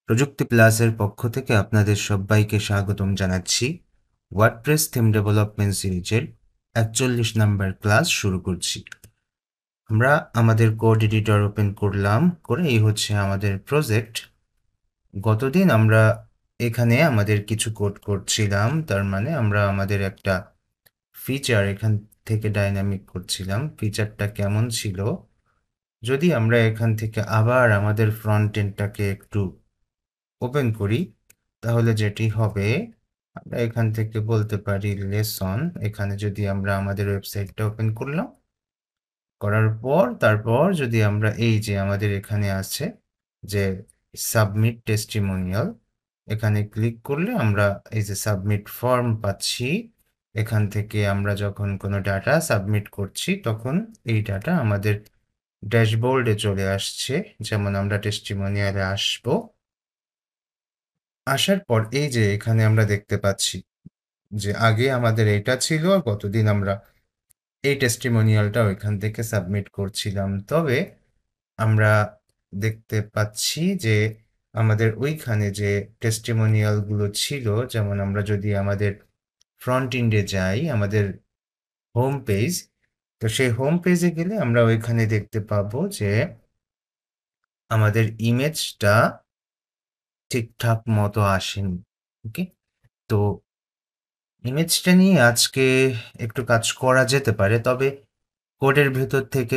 প্রযুক্তি প্লাসের পক্ষ থেকে আপনাদের সবাইকে স্বাগতম জানাচ্ছি। ওয়ার্ডপ্রেস থিম ডেভেলপমেন্ট সিরিজের ৪১ নাম্বার ক্লাস শুরু করছি। আমরা আমাদের কোড এডিটর ওপেন করলাম, করে এই হচ্ছে আমাদের প্রজেক্ট। গতদিন আমরা এখানে আমাদের কিছু কোড করছিলাম, তার মানে আমরা আমাদের একটা ফিচার এখান থেকে ডাইনামিক করছিলাম। ফিচারটা কেমন ছিল, যদি আমরা এখান থেকে আবার আমাদের ফ্রন্ট এন্ডটাকে একটু ওপেন করি, তাহলে যেটি হবে, আমরা এখান থেকে বলতে পারি লেসন। এখানে যদি আমরা আমাদের ওয়েবসাইটটা ওপেন করলাম, করার পর তারপর যদি আমরা এই যে আমাদের এখানে আছে যে সাবমিট টেস্টিমোনিয়াল, এখানে ক্লিক করলে আমরা এই যে সাবমিট ফর্ম পাচ্ছি। এখান থেকে আমরা যখন কোনো ডাটা সাবমিট করছি, তখন এই ডাটা আমাদের ড্যাশবোর্ডে চলে আসছে। যেমন আমরা টেস্টিমোনিয়ালে আসবো, আসার পর এই যে এখানে আমরা দেখতে পাচ্ছি যে আগে আমাদের এটা ছিল, আর গতদিন আমরা এই টেস্টিমোনিয়ালটা ওইখান থেকে সাবমিট করছিলাম। তবে আমরা দেখতে পাচ্ছি যে আমাদের ওইখানে যে টেস্টিমোনিয়ালগুলো ছিল, যেমন আমরা যদি আমাদের ফ্রন্ট এন্ডে যাই, আমাদের হোম পেজ, তো সেই হোম পেজে গেলে আমরা ওইখানে দেখতে পাবো যে আমাদের ইমেজটা ঠিকঠাক মতো আসেনি। ওকে, তো ইমেজটা নিয়ে আজকে একটু কাজ করা যেতে পারে, তবে কোডের ভেতর থেকে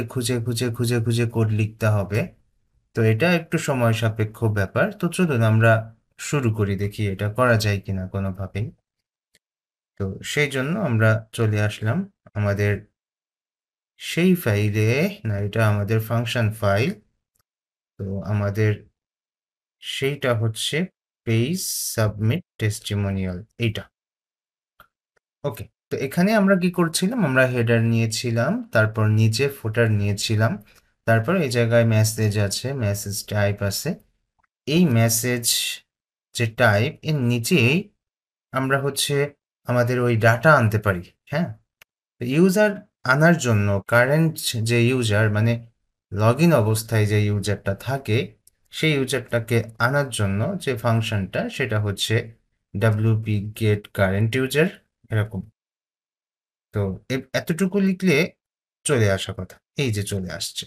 খুঁজে কোড লিখতে হবে। তো এটা একটু সময় সাপেক্ষ ব্যাপার। তো চলুন আমরা শুরু করি, দেখি এটা করা যায় কিনা কোনোভাবেই। তো সেই জন্য আমরা চলে আসলাম আমাদের সেই ফাইলে, না এটা আমাদের ফাংশন ফাইল। তো আমাদের সেইটা হচ্ছে পেজ সাবমিট টেস্টিমোনিয়াল, এইটা। ওকে, তো এখানে আমরা কি করছিলাম, আমরা হেডার নিয়েছিলাম, তারপর নিচে ফুটার নিয়েছিলাম, তারপর এই জায়গায় মেসেজ আছে, মেসেজ টাইপ আছে। এই মেসেজ যে টাইপ, এর নিচেই আমরা হচ্ছে আমাদের ওই ডাটা আনতে পারি। হ্যাঁ, ইউজার আনার জন্য কারেন্ট যে ইউজার, মানে লগ ইন অবস্থায় যে ইউজারটা থাকে, সেই ইউজারটাকে আনার জন্য যে ফাংশনটা, সেটা হচ্ছে wp get current user, এরকম। তো এতটুকু লিখলে চলে আসা কথা, এই যে চলে আসছে।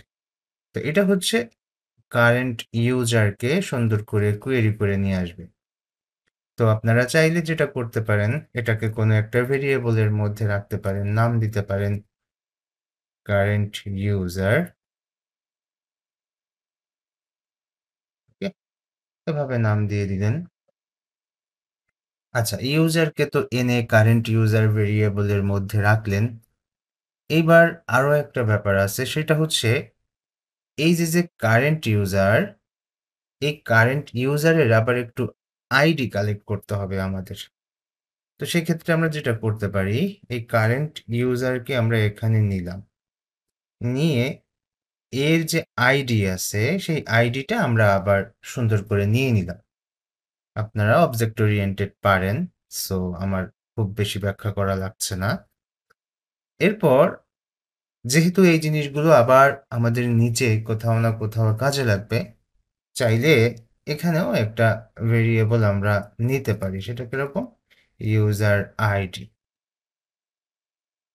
তো এটা হচ্ছে কারেন্ট ইউজারকে সুন্দর করে কোয়েরি করে নিয়ে আসবে। তো আপনারা চাইলে যেটা করতে পারেন, এটাকে কোনো একটা ভেরিয়েবলের মধ্যে রাখতে পারেন, নাম দিতে পারেন কারেন্ট ইউজার। ওকে, এভাবে নাম দিয়ে দিলেন। আচ্ছা, ইউজারকে তো এনে কারেন্ট ইউজার ভেরিয়েবলের মধ্যে রাখলেন। এইবার আরো একটা ব্যাপার আছে, সেটা হচ্ছে এই যে কারেন্ট ইউজার, এই কারেন্ট ইউজারের আবার একটু আইডি কালেক্ট করতে হবে আমাদের। তো সেক্ষেত্রে আমরা যেটা করতে পারি, এই কারেন্ট ইউজারকে আমরা এখানে নিলাম, নিয়ে এর যে আইডি আছে, সেই আইডিটা আমরা আবার সুন্দর করে নিয়ে নিলাম। আপনারা অবজেক্ট ওরিয়েন্টেড পারেন, সো আমার খুব বেশি ব্যাখ্যা করা লাগছে না। এরপর যেহেতু এই জিনিসগুলো আবার আমাদের নিচে কোথাও না কোথাও কাজে লাগবে, চাইলে এখানেও একটা ভেরিয়েবল আমরা নিতে পারি। সেটা কিরকম, ইউজার আইডি।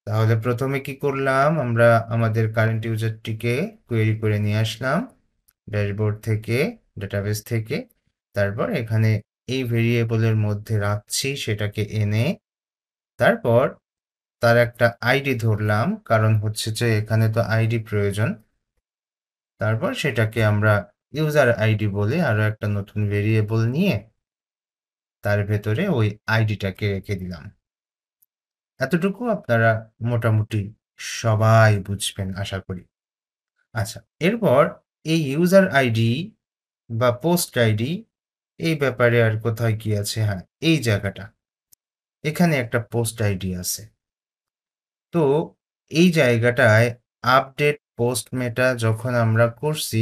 তাহলে প্রথমে কি করলাম, আমরা আমাদের কারেন্ট ইউজারটিকে কোয়েরি করে নিয়ে আসলাম ড্যাশবোর্ড থেকে, ডেটাবেস থেকে। তারপর এখানে এই ভেরিয়েবলের মধ্যে রাখছি, সেটাকে এনে তারপর তার একটা আইডি ধরলাম, কারণ হচ্ছে যে এখানে তো আইডি প্রয়োজন। তারপর সেটাকে আমরা ইউজার আইডি বলে আরো একটা নতুন ভেরিয়েবল নিয়ে তার ভেতরে ওই আইডিটাকে রেখে দিলাম। এতটুকু আপনারা মোটামুটি সবাই বুঝবেন আশা করি। আচ্ছা, এরপর এই ইউজার আইডি বা পোস্ট আইডি, এই ব্যাপারে আর কোথায় কি আছে, হ্যাঁ এই জায়গাটা, এখানে একটা পোস্ট আইডি আছে। তো এই জায়গাটায় আপডেট পোস্ট মেটা যখন আমরা করছি,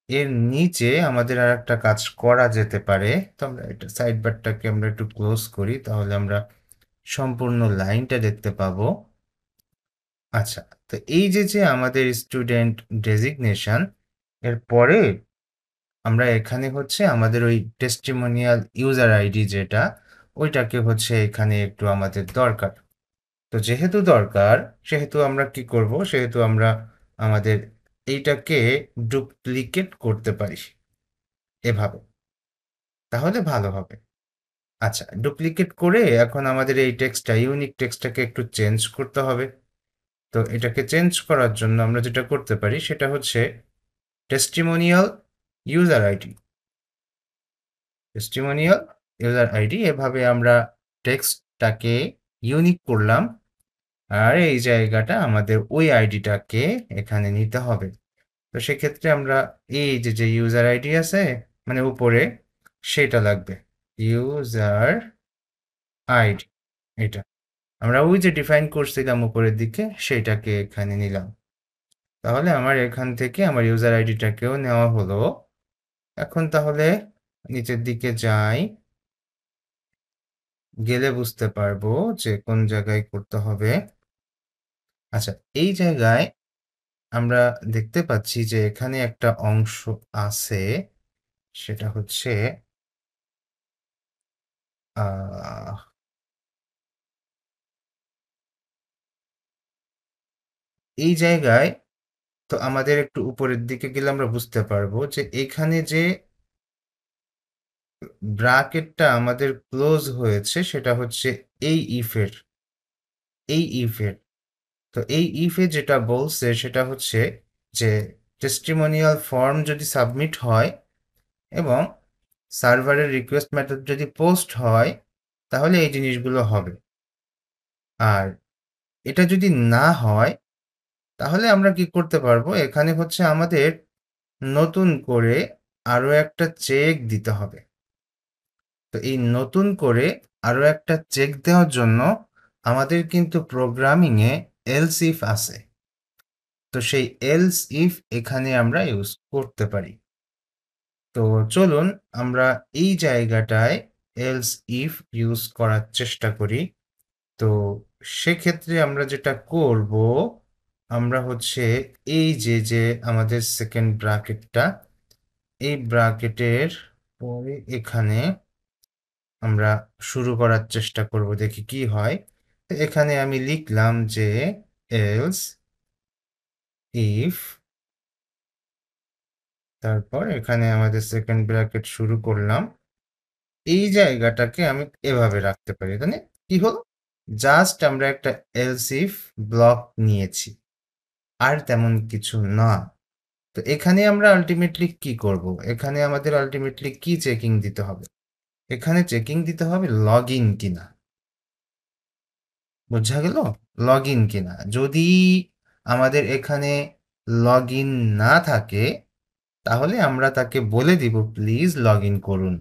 এর নিচে আমাদের আর একটা কাজ করা যেতে পারে। তো আমরা এটা সাইড বারটাকে আমরা একটু ক্লোজ করি, তাহলে আমরা সম্পূর্ণ লাইনটা দেখতে পাবো। আচ্ছা, তো এই যে আমাদের স্টুডেন্ট ডেজিগনেশন, এর পরে আমরা এখানে হচ্ছে আমাদের ওই টেস্টিমোনিয়াল ইউজার আইডি যেটা, ওইটাকে হচ্ছে এখানে একটু আমাদের দরকার। তো যেহেতু দরকার, সেহেতু আমরা কি করব? সেহেতু আমরা আমাদের এইটাকে ডুপ্লিকেট করতে পারি এভাবে। তাহলে ভালো হবে। আচ্ছা, ডুপ্লিকেট করে এখন আমাদের এই টেক্সটটা, ইউনিক টেক্সটটাকে একটু চেঞ্জ করতে হবে। তো এটাকে চেঞ্জ করার জন্য আমরা যেটা করতে পারি সেটা হচ্ছে testimonial user ID. Testimonial user ID এভাবে আমরা টেক্সটটাকে ইউনিক করলাম। আর এই জায়গাটা আমাদের ওই আইডিটাকে এখানে নিতে হবে। তো সেক্ষেত্রে আমরা এই যে ইউজার আইডি আছে মানে উপরে, সেটা লাগবে। ইউজার আইডি, এটা আমরা ওই যে ডিফাইন করছিলাম উপরের দিকে, সেইটাকে এখানে নিলাম। তাহলে আমার এখান থেকে আমার ইউজার আইডিটাকেও নেওয়া হলো। এখন তাহলে নিচের দিকে যাই, গেলে বুঝতে পারবো যে কোন জায়গায় করতে হবে। আচ্ছা, এই জায়গায় আমরা দেখতে পাচ্ছি যে এখানে একটা অংশ আছে, সেটা হচ্ছে আহ এই জায়গায়, তো আমাদের একটু উপরের দিকে গেলে আমরা বুঝতে পারবো যে এখানে যে ব্র্যাকেটটা আমাদের ক্লোজ হয়েছে সেটা হচ্ছে এই ইফের, এই ইফের। তো এই ইফে যেটা বলছে সেটা হচ্ছে যে টেস্টিমোনিয়াল ফর্ম যদি সাবমিট হয় এবং সার্ভারের রিকোয়েস্ট মেথড যদি পোস্ট হয়, তাহলে এই জিনিসগুলো হবে। আর এটা যদি না হয়, তাহলে আমরা কি করতে পারবো? এখানে হচ্ছে আমাদের নতুন করে আরো একটা চেক দিতে হবে। তো এই নতুন করে আরো একটা চেক দেওয়ার জন্য আমাদের কিন্তু প্রোগ্রামিংয়ে এলস ইফ আছে। তো সেই এলস ইফ এখানে আমরা ইউজ করতে পারি। তো চলুন আমরা এই জায়গাটায় এলস ইফ ইউজ করার চেষ্টা করি। তো সেক্ষেত্রে আমরা যেটা করব, আমরা হচ্ছে এই যে আমাদের সেকেন্ড ব্র্যাকেটটা, এই ব্র্যাকেটের পরে এখানে আমরা শুরু করার চেষ্টা করব, দেখি কি হয়। তো এখানে আমি লিখলাম যে এলস ইফ, তারপর এখানে আমাদের সেকেন্ড ব্র্যাকেট শুরু করলাম। এই জায়গাটাকে আমি এভাবে রাখতে পারি, তাই কি হলো? জাস্ট আমরা একটা এলস ইফ ব্লক নিয়েছি, আর তেমন কিছু না। তো এখানে আমরা আলটিমেটলি কি করব? এখানে আমাদের আলটিমেটলি কি চেকিং দিতে হবে? এখানে চেকিং দিতে হবে লগ ইন কিনা। বোঝা গেল? লগ ইন কিনা। যদি আমাদের এখানে লগ ইন না থাকে, তাহলে আমরা তাকে বলে দিব প্লিজ লগ ইন করুন।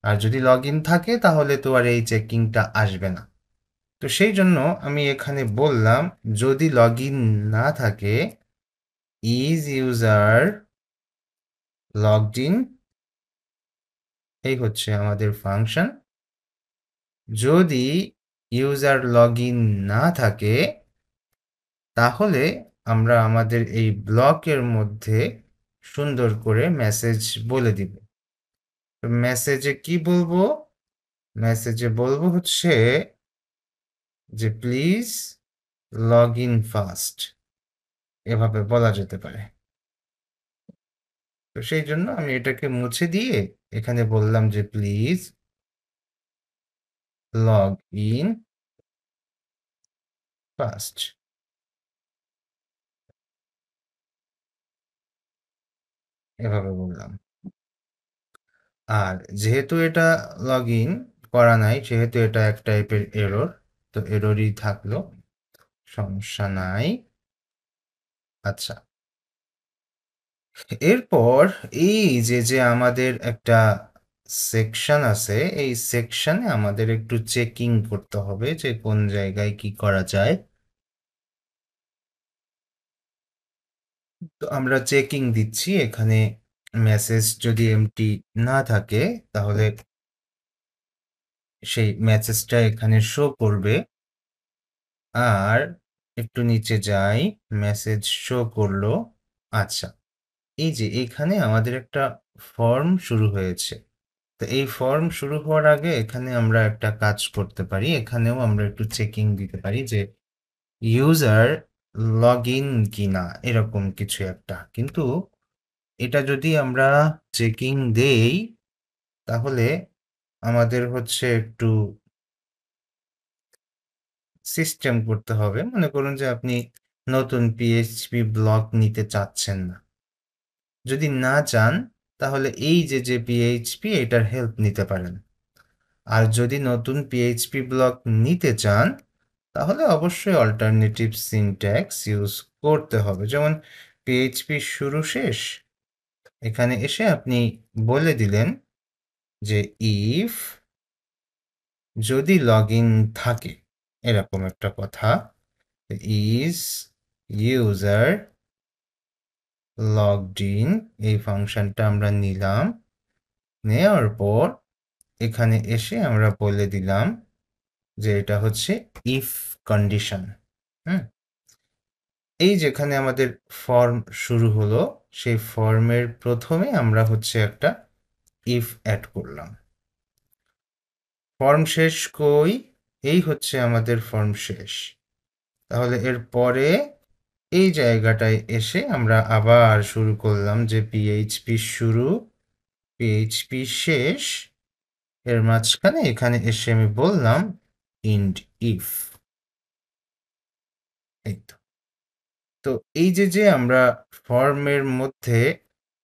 আর যদি লগ ইন থাকে তাহলে তো আর এই চেকিংটা আসবে না। তো সেই জন্য আমি এখানে বললাম যদি লগ ইন না থাকে, ইজ ইউজার লগড ইন, এই হচ্ছে আমাদের ফাংশন। যদি ইউজার লগ ইন না থাকে, তাহলে আমরা আমাদের এই ব্লকের মধ্যে সুন্দর করে মেসেজ বলে দিব। মেসেজে কি বলবো? মেসেজে বলবো হচ্ছে যে প্লিজ লগ ইন ফাস্ট, এভাবে বলা যেতে পারে। তো সেই জন্য আমি এটাকে মুছে দিয়ে এখানে বললাম যে প্লিজ লগ ইন ফাস্ট, এভাবে বললাম। আর যেহেতু এটা লগ ইন করা নাই, সেহেতু এটা এক টাইপের এরর। তো এররই থাকলো, সমস্যা নাই। আচ্ছা, এরপর এই যে আমাদের একটা সেকশন আছে, এই সেকশনে আমাদের একটু চেকিং করতে হবে যে কোন জায়গায় কি করা যায়। তো আমরা চেকিং দিচ্ছি এখানে। মেসেজ যদি এমটি না থাকে, তাহলে সেই মেসেজটা এখানে শো করবে। আর একটু নিচে যাই, মেসেজ শো করলো। আচ্ছা, এই যে এখানে আমাদের একটা ফর্ম শুরু হয়েছে। তো এই ফর্ম শুরু হওয়ার আগে এখানে আমরা একটা কাজ করতে পারি, এখানেও আমরা একটু চেকিং দিতে পারি যে ইউজার লগ ইন কিনা, এরকম কিছু একটা। কিন্তু এটা যদি আমরা চেকিং দেই তাহলে আমাদের হচ্ছে একটু সিস্টেম করতে হবে। মনে করুন যে আপনি নতুন পিএইচপি ব্লক নিতে চাচ্ছেন না। যদি না চান তাহলে এই যে পিএইচপি এটার হেল্প নিতে পারেন। আর যদি নতুন পিএইচপি ব্লক নিতে চান তাহলে অবশ্যই অল্টারনেটিভ সিনট্যাক্স ইউজ করতে হবে। যেমন পিএইচপি শুরু শেষ, এখানে এসে আপনি বলে দিলেন যে ইফ যদি লগ ইন থাকে, এরকম একটা কথা, ইজ ইউজার লগড ইন, এই ফাংশনটা আমরা নিলাম। নেওয়ার পর এখানে এসে আমরা বলে দিলাম যে এটা হচ্ছে ইফ কন্ডিশন। হুম, এই যেখানে আমাদের ফর্ম শুরু হলো সেই ফর্মের প্রথমে আমরা হচ্ছে একটা ইফ অ্যাড করলাম। ফর্ম শেষ কই? এই হচ্ছে আমাদের ফর্ম শেষ। তাহলে এর পরে এই জায়গাটায় এসে আমরা আবার শুরু করলাম যে পিএইচপি শুরু, পিএইচপি শেষ, এর মাঝখানে এখানে এসে আমি বললাম ইন্ড ইফ। এই তো। তো এই যে আমরা ফর্মের মধ্যে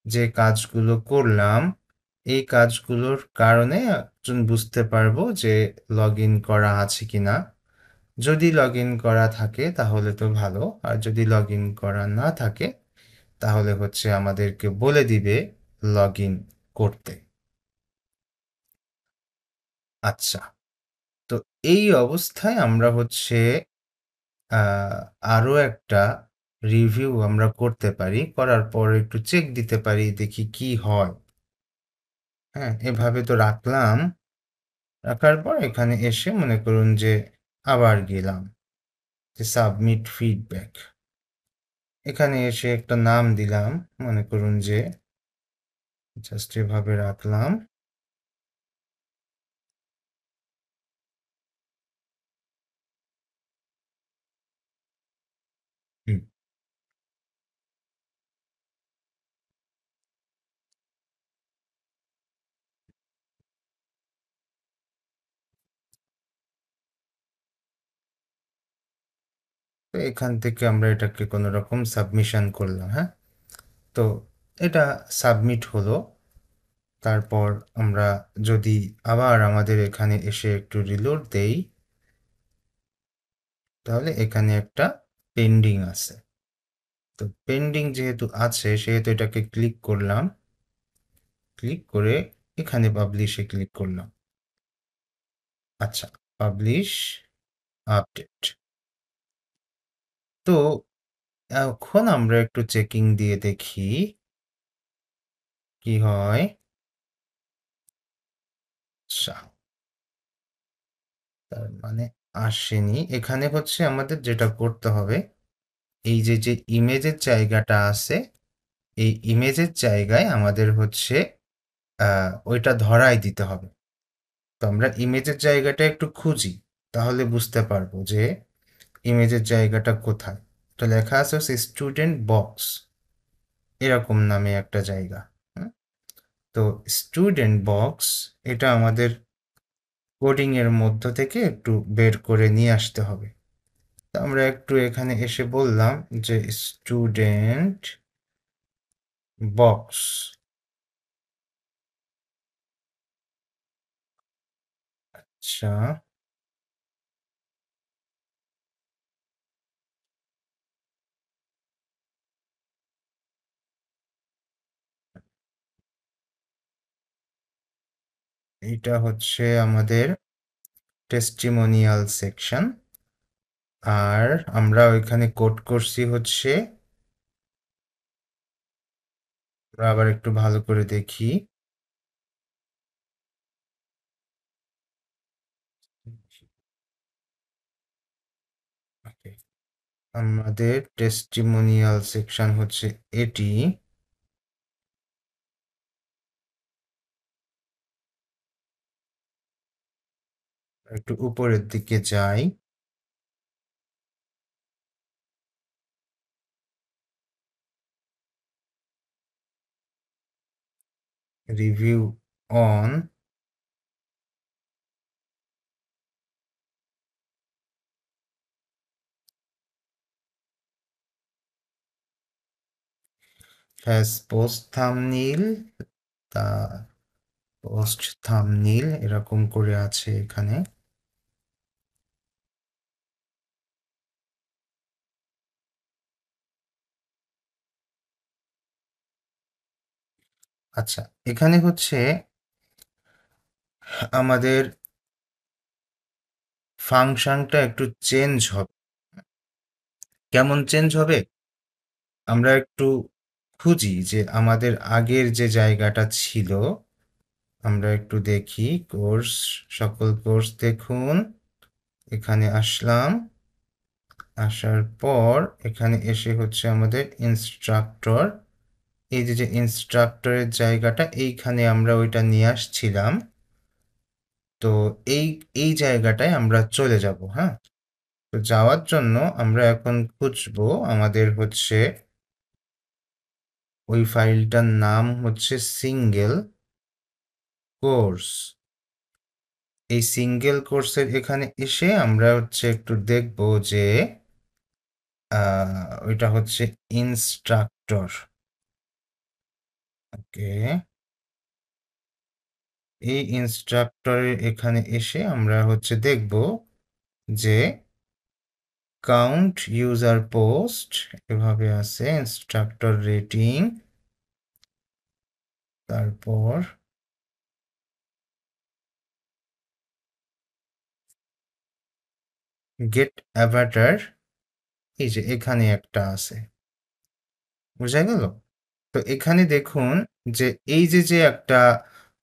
যে কাজগুলো করলাম, এই কাজগুলোর কারণে একজন বুঝতে পারবো যে লগ ইন করা আছে কিনা। যদি লগ ইন করা থাকে তাহলে তো ভালো, আর যদি লগ ইন করা না থাকে তাহলে হচ্ছে আমাদেরকে বলে দিবে লগ ইন করতে। আচ্ছা, তো এই অবস্থায় আমরা হচ্ছে আরও একটা রিভিউ আমরা করতে পারি, করার পর একটু চেক দিতে পারি দেখি কি হয়। হ্যাঁ, এভাবে তো রাখলাম, রাখার পর এখানে এসে মনে করুন যে আবার গেলাম যে সাবমিট ফিডব্যাক, এখানে এসে একটা নাম দিলাম, মনে করুন যে জাস্ট এভাবে রাখলাম। হুম, তো এখান থেকে আমরা এটাকে কোনো রকম সাবমিশন করলাম। হ্যাঁ, তো এটা সাবমিট হলো। তারপর আমরা যদি আবার আমাদের এখানে এসে একটু রিলোড দেই তাহলে এখানে একটা পেন্ডিং আছে। তো পেন্ডিং যেহেতু আছে সেহেতু এটাকে ক্লিক করলাম, ক্লিক করে এখানে পাবলিশে ক্লিক করলাম। আচ্ছা, পাবলিশ আপডেট। তো এখন আমরা একটু চেকিং দিয়ে দেখি কি হয়। আচ্ছা, তার মানে আসেনি। এখানে হচ্ছে আমাদের যেটা করতে হবে, এই যে ইমেজের জায়গাটা আছে, এই ইমেজের জায়গায় আমাদের হচ্ছে ওইটা ধরাই দিতে হবে। তো আমরা ইমেজের জায়গাটা একটু খুঁজি, তাহলে বুঝতে পারবো যে ইমেজের জায়গাটা কোথায়। তো লেখা আছে হচ্ছে স্টুডেন্ট বক্স, এরকম নামে একটা জায়গা। হুম? তো স্টুডেন্ট বক্স এটা আমাদের কোডিং এর মধ্য থেকে একটু বের করে নিয়ে আসতে হবে। তো আমরা একটু এখানে এসে বললাম যে স্টুডেন্ট বক্স, আচ্ছা, এটা হচ্ছে আমাদের টেস্টিমোনিয়াল সেকশন। আর আমরা ওইখানে কোড করছি হচ্ছে, আমরা আবার একটু ভালো করে দেখি। Okay, আমাদের টেস্টিমোনিয়াল সেকশন হচ্ছে এটি। একটু উপরের দিকে যাই। Review on. Has post thumbnail, তা পোস্ট থাম্বনেইল এরকম করে আছে এখানে। আচ্ছা, এখানে হচ্ছে আমাদের ফাংশনটা একটু চেঞ্জ হবে। কেমন চেঞ্জ হবে? আমরা একটু খুঁজি যে আমাদের আগের যে জায়গাটা ছিল, আমরা একটু দেখি কোর্স, সকল কোর্স দেখুন। এখানে আসলাম, আসার পর এখানে এসে হচ্ছে আমাদের ইনস্ট্রাক্টর। এই যে ইনস্ট্রাক্টরের জায়গাটা, এইখানে আমরা ওইটা নিয়ে আসছিলাম। তো এই এই জায়গাটায় আমরা চলে যাব। হ্যাঁ, তো যাওয়ার জন্য আমরা এখন খুঁজবো আমাদের হচ্ছে ওই ফাইলটার নাম হচ্ছে সিঙ্গেল কোর্স। এই সিঙ্গেল কোর্সের এখানে এসে আমরা হচ্ছে একটু দেখব যে ওইটা হচ্ছে ইনস্ট্রাক্টর। ওকে, এই ইনস্ট্রাক্টরের এখানে এসে আমরা হচ্ছে দেখব যে কাউন্ট ইউজার পোস্ট এভাবে আছে, ইনস্ট্রাক্টর রেটিং, তারপর গেট অ্যাভাটার, এই যে এখানে একটা আছে, বোঝা গেল? তো এখানে দেখুন যে এই যে একটা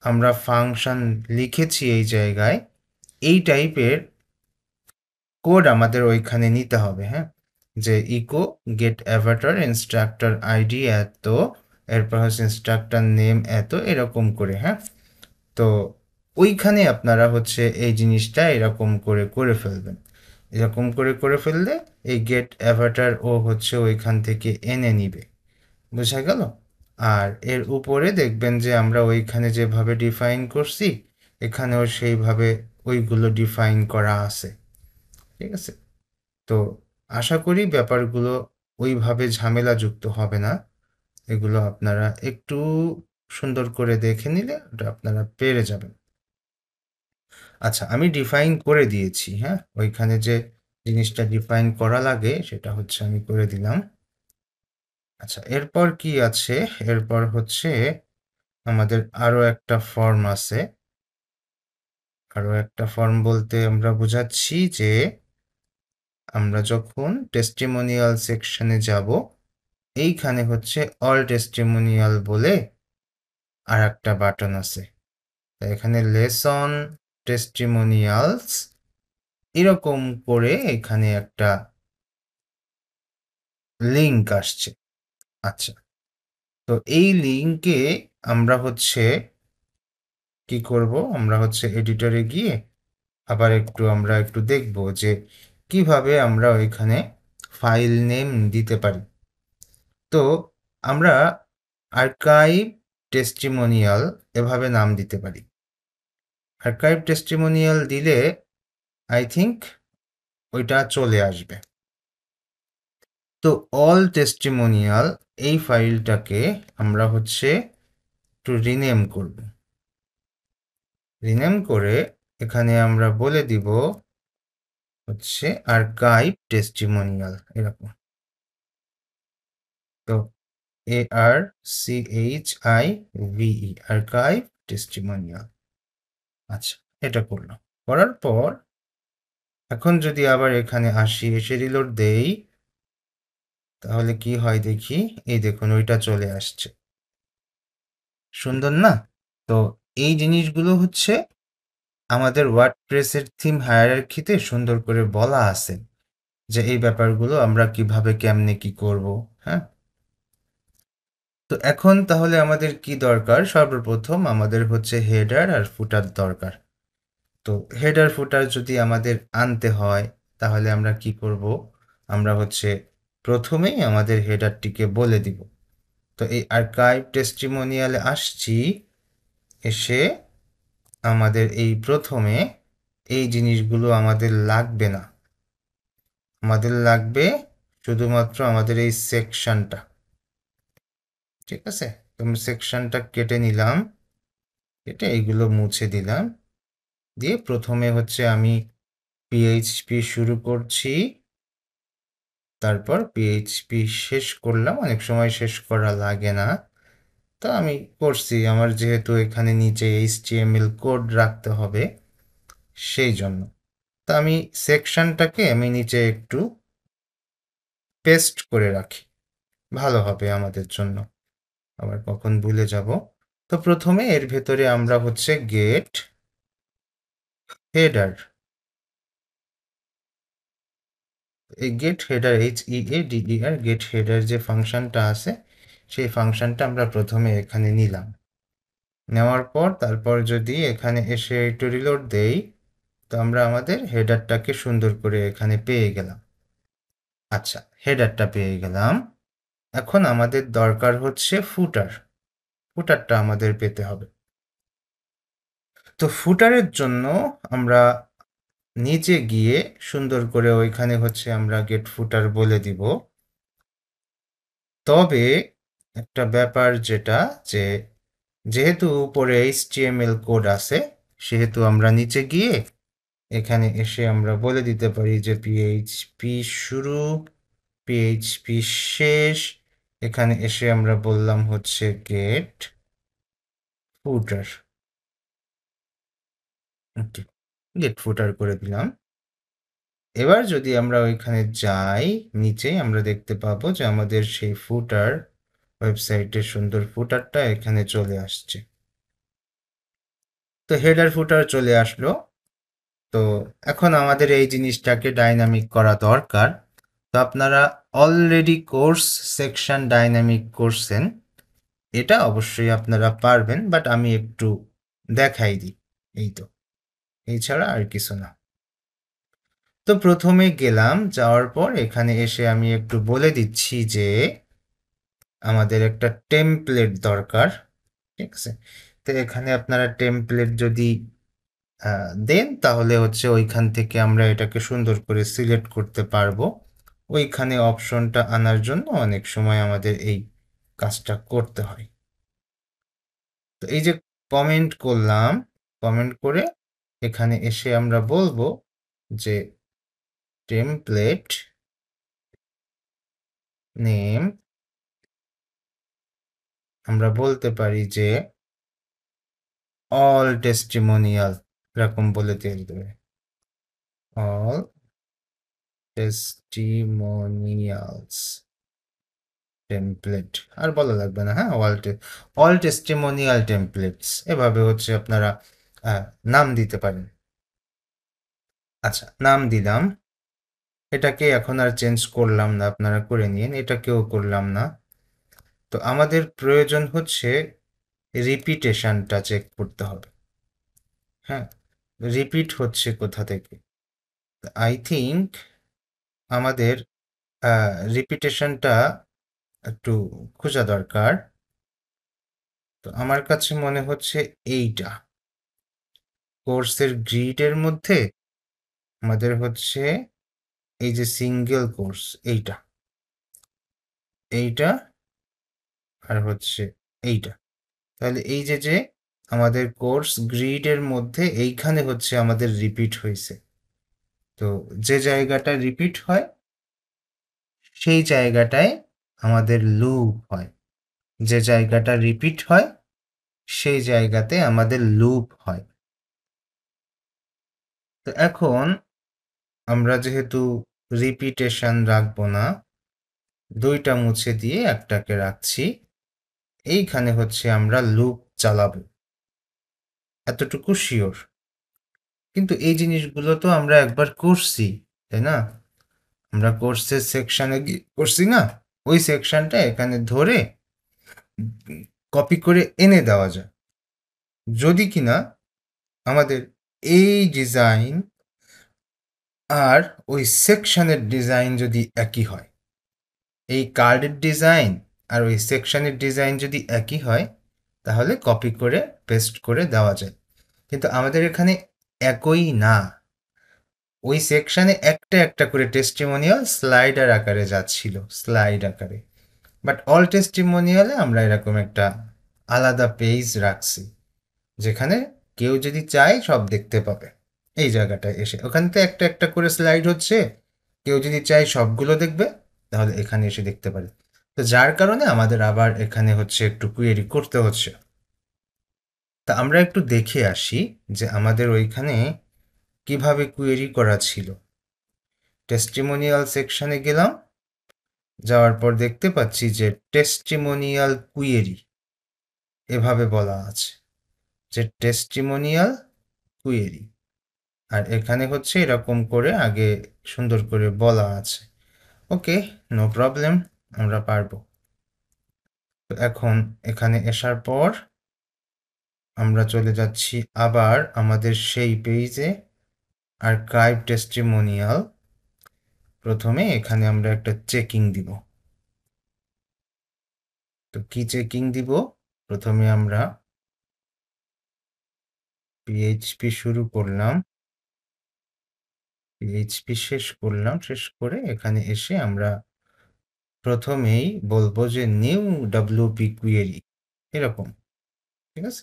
আমরা ফাংশন লিখেছি এই জায়গায়, এই টাইপের কোড আমাদের ওইখানে নিতে হবে। হ্যাঁ, যে eco gate Avatar instructor ID এত, এরপর হচ্ছে ইনস্ট্রাক্টর নেম এত, এরকম করে। হ্যাঁ, তো ওইখানে আপনারা হচ্ছে এই জিনিসটা এরকম করে করে ফেলবেন। এরকম করে করে ফেললে এই গেট অ্যাভাটার ও হচ্ছে ওইখান থেকে এনে নিবে। বোঝা গেল? আর এর উপরে দেখবেন যে আমরা ওইখানে যেভাবে ডিফাইন করছি, এখানেও সেইভাবে ওইগুলো ডিফাইন করা আছে। ঠিক আছে? তো আশা করি ব্যাপারগুলো ওইভাবে ঝামেলাযুক্ত হবে না। এগুলো আপনারা একটু সুন্দর করে দেখে নিলে ওটা আপনারা পেরে যাবেন। আচ্ছা, আমি ডিফাইন করে দিয়েছি। হ্যাঁ, ওইখানে যে জিনিসটা ডিফাইন করা লাগে সেটা হচ্ছে আমি করে দিলাম। আচ্ছা, এরপর কি আছে? এরপর হচ্ছে আমাদের আরো একটা ফর্ম আছে। আরো একটা ফর্ম বলতে আমরা বোঝাচ্ছি যে আমরা যখন টেস্টিমোনিয়াল সেকশনে যাব, এইখানে হচ্ছে অল টেস্টিমোনিয়াল বলে আর একটা বাটন আছে। তো এখানে লেসন টেস্টিমোনিয়ালস এরকম করে এখানে একটা লিঙ্ক আসছে। আচ্ছা, তো এই লিঙ্কে আমরা হচ্ছে কি করব? আমরা হচ্ছে এডিটরে গিয়ে আবার আমরা একটু দেখব যে কিভাবে আমরা ওইখানে ফাইল নেম দিতে পারি। তো আমরা আর্কাইভ টেস্টিমোনিয়াল এভাবে নাম দিতে পারি। আর্কাইভ টেস্টিমোনিয়াল দিলে আই থিঙ্ক ওইটা চলে আসবে। তো অল টেস্টিমোনিয়াল এই ফাইলটাকে আমরা হচ্ছে একটু রিনেম করব। রিনেম করে এখানে আমরা বলে দিব হচ্ছে আর্কাইভ টেস্টিমোনিয়াল, এরকম। তো ARCHIVE আর্কাইভ টেস্টিমোনিয়াল। আচ্ছা, এটা করলাম। করার পর এখন যদি আবার এখানে আসি, এসে রিলোড দেই, তাহলে কি হয় দেখি। এই দেখুন ওইটা চলে আসছে। সুন্দর না? তো এই জিনিসগুলো হচ্ছে আমাদের ওয়ার্ডপ্রেসের থিম হায়ারার্কিতে সুন্দর করে বলা আছে যে এই ব্যাপারগুলো আমরা কিভাবে কেমনে কি করব। হ্যাঁ, তো এখন তাহলে আমাদের কি দরকার? সর্বপ্রথম আমাদের হচ্ছে হেডার আর ফুটার দরকার। তো হেডার ফুটার যদি আমাদের আনতে হয় তাহলে আমরা কি করব? আমরা হচ্ছে প্রথমেই আমাদের হেডারটিকে বলে দিব। তো এই আর্কাইভ টেস্টিমোনিয়ালে আসছি, এসে আমাদের এই প্রথমে এই জিনিসগুলো আমাদের লাগবে না, আমাদের লাগবে শুধুমাত্র আমাদের এই সেকশনটা। ঠিক আছে, তো আমি সেকশনটা কেটে নিলাম, কেটে এইগুলো মুছে দিলাম, দিয়ে প্রথমে হচ্ছে আমি পিএইচপি শুরু করছি, তারপর পিএইচপি শেষ করলাম। অনেক সময় শেষ করা লাগে না, তো আমি করছি, আমার যেহেতু এখানে নিচে এইচটিএমএল কোড রাখতে হবে সেই জন্য। তো আমি সেকশনটাকে আমি নিচে একটু পেস্ট করে রাখি, ভালো হবে আমাদের জন্য, আবার কখন ভুলে যাব। তো প্রথমে এর ভেতরে আমরা হচ্ছে গেট হেডার, এই get header HEADER get header যে ফাংশনটা আছে সেই ফাংশনটা আমরা প্রথমে এখানে নিলাম। নেওয়ার পর তারপর যদি এখানে এসে একটু রিলোড দেই, তো আমরা আমাদের হেডারটাকে সুন্দর করে এখানে পেয়ে গেলাম। আচ্ছা, হেডারটা পেয়ে গেলাম। এখন আমাদের দরকার হচ্ছে ফুটার, ফুটারটা আমাদের পেতে হবে। তো ফুটারের জন্য আমরা নিচে গিয়ে সুন্দর করে ওইখানে হচ্ছে আমরা গেট ফুটার বলে দিব। তবে একটা ব্যাপার যেটা, যে যেহেতু উপরে HTML কোড আছে, সেহেতু আমরা নিচে গিয়ে এখানে এসে আমরা বলে দিতে পারি যে পিএইচপি শুরু, পিএইচপি শেষ। এখানে এসে আমরা বললাম হচ্ছে গেট ফুটার, ওকে, গেট ফুটার করে দিলাম। এবার যদি আমরা ওইখানে যাই, নিচে আমরা দেখতে পাবো যে আমাদের সেই ফুটার, ওয়েবসাইটের সুন্দর ফুটারটা এখানে চলে আসছে। তো হেডার ফুটার চলে আসলো। তো এখন আমাদের এই জিনিসটাকে ডাইনামিক করা দরকার। তো আপনারা অলরেডি কোর্স সেকশন ডাইনামিক করছেন, এটা অবশ্যই আপনারা পারবেন, বাট আমি একটু দেখাই দিই, এই তো, এই ছাড়া আর কিছু না। তো প্রথমে গেলাম, যাওয়ার পর এখানে এসে আমি একটু বলে দিচ্ছি যে আমাদের একটা টেমপ্লেট দরকার। ঠিক আছে, তো এখানে আপনারা টেমপ্লেট যদি দেন তাহলে হচ্ছে ওইখান থেকে আমরা এটাকে সুন্দর করে সিলেক্ট করতে পারবো। ওইখানে অপশনটা আনার জন্য অনেক সময় আমাদের এই কাজটা করতে হয়। তো এই যে কমেন্ট করলাম, কমেন্ট করে এখানে এসে আমরা বলবো যে টেমপ্লেট নেম, আমরা বলতে পারি যে অল টেস্টিমোনিয়াল, এরকম বলে দিয়ে দেবে, অল টেস্টিমোনিয়ালস টেমপ্লেট, আর বলা লাগবে না। হ্যাঁ, অল টেস্টিমোনিয়াল টেমপ্লেটস, এভাবে হচ্ছে আপনারা নাম দিতে পারেন। আচ্ছা, নাম দিলাম, এটাকে এখন আর চেঞ্জ করলাম না, আপনারা করে নিন, এটাকেও করলাম না। তো আমাদের প্রয়োজন হচ্ছে রিপিটেশনটা চেক করতে হবে। হ্যাঁ, রিপিট হচ্ছে কোথা থেকে? আই থিঙ্ক আমাদের রিপিটেশনটা একটু খোঁজা দরকার। তো আমার কাছে মনে হচ্ছে এইটা কোর্সের গ্রিডের মধ্যে আমাদের হচ্ছে এই যে সিঙ্গেল কোর্স, এইটা এইটা আর হচ্ছে এইটা। তাহলে এই যে যে আমাদের কোর্স গ্রিডের মধ্যে এইখানে হচ্ছে আমাদের রিপিট হয়েছে। তো যে জায়গাটা রিপিট হয় সেই জায়গাটায় আমাদের লুপ হয়, যে জায়গাটা রিপিট হয় সেই জায়গাতে আমাদের লুপ হয়। তো এখন আমরা যেহেতু রিপিটেশন রাখবো না, দুইটা মুছে দিয়ে একটাকে রাখছি, এইখানে হচ্ছে আমরা লুপ চালাবো, এতটুকু শিওর। কিন্তু এই জিনিসগুলো তো আমরা একবার করছি, তাই না? আমরা কোর্সের সেকশানে করছি না, ওই সেকশনটা এখানে ধরে কপি করে এনে দেওয়া যায়, যদি কিনা আমাদের এই ডিজাইন আর ওই সেকশনের ডিজাইন যদি একই হয়, এই কার্ডের ডিজাইন আর ওই সেকশনের ডিজাইন যদি একই হয়, তাহলে কপি করে পেস্ট করে দেওয়া যায়। কিন্তু আমাদের এখানে একই না। ওই সেকশনে একটা একটা করে টেস্টিমোনিয়াল স্লাইডার আকারে যাচ্ছিল, স্লাইড আকারে। বাট অল টেস্টিমোনিয়ালে আমরা এরকম একটা আলাদা পেজ রাখছি, যেখানে কেউ যদি চায় সব দেখতে পাবে। এই জায়গাটায় এসে ওখান থেকে একটা একটা করে স্লাইড হচ্ছে, কেউ যদি চায় সবগুলো দেখবে, তাহলে এখানে এসে দেখতে পারে। তো যার কারণে আমাদের আবার এখানে হচ্ছে একটু কুয়েরি করতে হচ্ছে। তা আমরা একটু দেখে আসি যে আমাদের ওইখানে কিভাবে কুয়েরি করা ছিল। টেস্টিমোনিয়াল সেকশনে গেলাম, যাওয়ার পর দেখতে পাচ্ছি যে টেস্টিমোনিয়াল কুয়েরি এভাবে বলা আছে, যে টেস্টিমোনিয়াল কুয়েরি। আর এখানে হচ্ছে এরকম করে আগে সুন্দর করে বলা আছে। ওকে, নো প্রবলেম, আমরা পারবো। তো এখন এখানে আসার পর আমরা চলে যাচ্ছি আবার আমাদের সেই পেজে, আর্কাইভ টেস্টিমোনিয়াল। প্রথমে এখানে আমরা একটা চেকিং দিব। তো কি চেকিং দিব? প্রথমে আমরা পিএইচপি শুরু করলাম, পিএইচপি শেষ করলাম, শেষ করে এখানে এসে আমরা প্রথমেই বলবো যে নিউ ডাব্লিউপি কুয়েরি, এরকম। ঠিক আছে?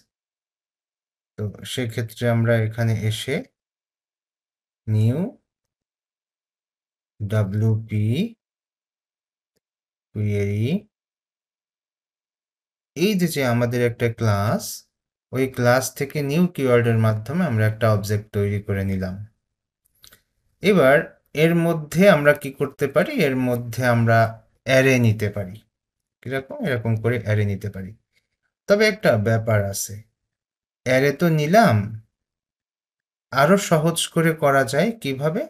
তো সেক্ষেত্রে আমরা এখানে এসে নিউ ডাব্লিউপি কুয়েরি, এই যে আমাদের একটা ক্লাস, ওই ক্লাস থেকে নিউ কিওয়ার্ডের মাধ্যমে আমরা একটা অবজেক্ট তৈরি করে নিলাম। এবার এর মধ্যে আমরা কি করতে পারি? এর মধ্যে আমরা অ্যারে নিতে পারি। কিরকম? এরকম করে অ্যারে নিতে পারি। তবে একটা ব্যাপার আছে, অ্যারে তো নিলাম, আরো সহজ করে করা যায় কিভাবে?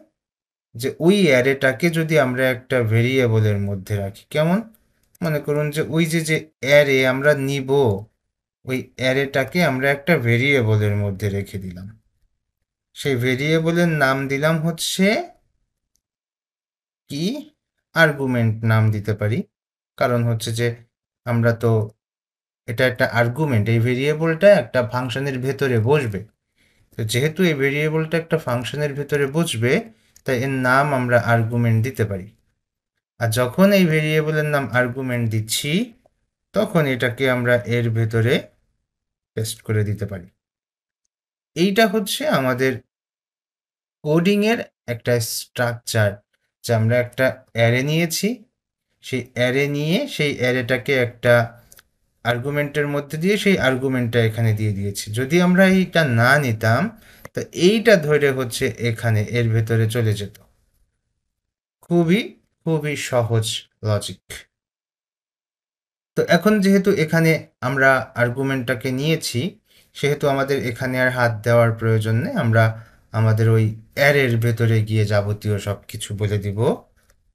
যে ওই অ্যারেটাকে যদি আমরা একটা ভেরিয়েবলের মধ্যে রাখি। কেমন? মনে করুন যে ওই যে অ্যারে আমরা নিব, ওই অ্যারেটাকে আমরা একটা ভেরিয়েবলের মধ্যে রেখে দিলাম। সেই ভেরিয়েবলের নাম দিলাম হচ্ছে কি? আর্গুমেন্ট নাম দিতে পারি। কারণ হচ্ছে যে আমরা তো, এটা একটা আর্গুমেন্ট, এই ভেরিয়েবলটা একটা ফাংশনের ভেতরে বসবে। তো যেহেতু এই ভেরিয়েবলটা একটা ফাংশনের ভেতরে বসবে, তাই এর নাম আমরা আর্গুমেন্ট দিতে পারি। আর যখন এই ভেরিয়েবলের নাম আর্গুমেন্ট দিচ্ছি, তখন এটাকে আমরা এর ভেতরে পেস্ট করে দিতে পারি। এইটা হচ্ছে আমাদের কোডিংয়ের একটা স্ট্রাকচার, যে আমরা একটা অ্যারে নিয়েছি, সেই অ্যারে নিয়ে সেই অ্যারেটাকে একটা আর্গুমেন্টের মধ্যে দিয়ে সেই আর্গুমেন্টটা এখানে দিয়ে দিয়েছি। যদি আমরা এইটা না নিতাম, তো এইটা ধরে হচ্ছে এখানে এর ভেতরে চলে যেত। খুবই খুবই সহজ লজিক। তো এখন যেহেতু এখানে আমরা আর্গুমেন্টটাকে নিয়েছি, সেহেতু আমাদের এখানে আর হাত দেওয়ার প্রয়োজন নেই। আমরা আমাদের ওই অ্যারের ভেতরে গিয়ে যাবতীয় সব কিছু বলে দিব।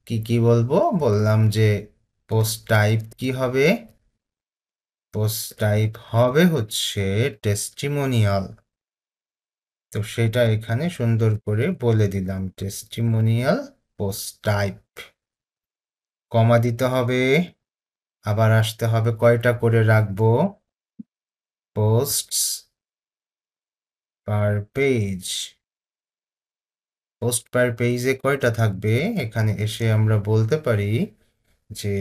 কি কি বলবো? বললাম যে পোস্ট টাইপ কি হবে? পোস্ট টাইপ হবে হচ্ছে টেস্টিমোনিয়াল। তো সেটা এখানে সুন্দর করে বলে দিলাম, টেস্টিমোনিয়াল পোস্ট টাইপ। কমা দিতে হবে, আবার আসতে হবে, কয়টা করে রাখবো? Posts per page. পোস্ট পার পেজে কয়টা থাকবে? এখানে এসে আমরা বলতে পারি যে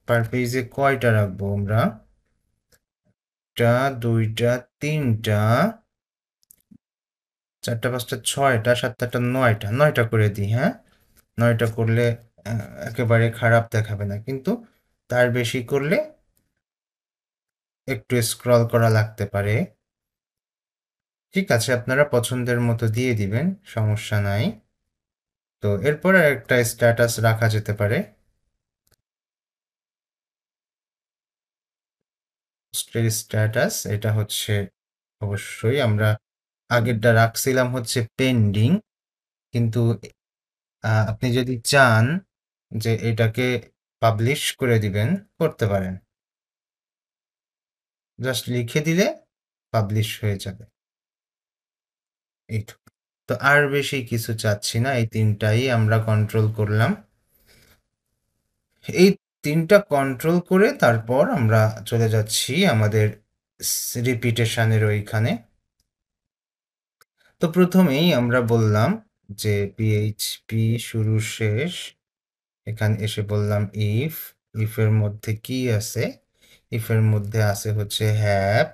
পার পেজে কয়টা রাখবো আমরা? একটা, দুইটা, তিনটা, চারটা, পাঁচটা, ছয়টা, সাতটা, আটটা, নয়টা। নয়টা করে দিই, হ্যাঁ? নয়টা করলে একেবারে খারাপ দেখাবে না, কিন্তু তার বেশি করলে একটু স্ক্রল করা লাগতে পারে। ঠিক আছে, আপনারা পছন্দের মতো দিয়ে দিবেন, সমস্যা নাই। তো এরপরে একটা স্ট্যাটাস রাখা যেতে পারে। পোস্টের স্ট্যাটাস এটা হচ্ছে, অবশ্যই আমরা আগেরটা রাখছিলাম হচ্ছে পেন্ডিং, কিন্তু আপনি যদি চান যে এটাকে পাবলিশ করে দিবেন, করতে পারেন। জাস্ট লিখে দিলে পাবলিশ হয়ে যাবে। এইটুকু। তো আর বেশি কিছু চাচ্ছি না, এই তিনটাই আমরা কন্ট্রোল করলাম। এই তিনটা কন্ট্রোল করে তারপর আমরা চলে যাচ্ছি আমাদের রিপিটেশনের ওইখানে। তো প্রথমেই আমরা বললাম যে পিএইচপি শুরু শেষ, এখানে এসে বললাম ইফ, ইফের মধ্যে কি আছে, ইফের মধ্যে আছে হচ্ছে হ্যাভ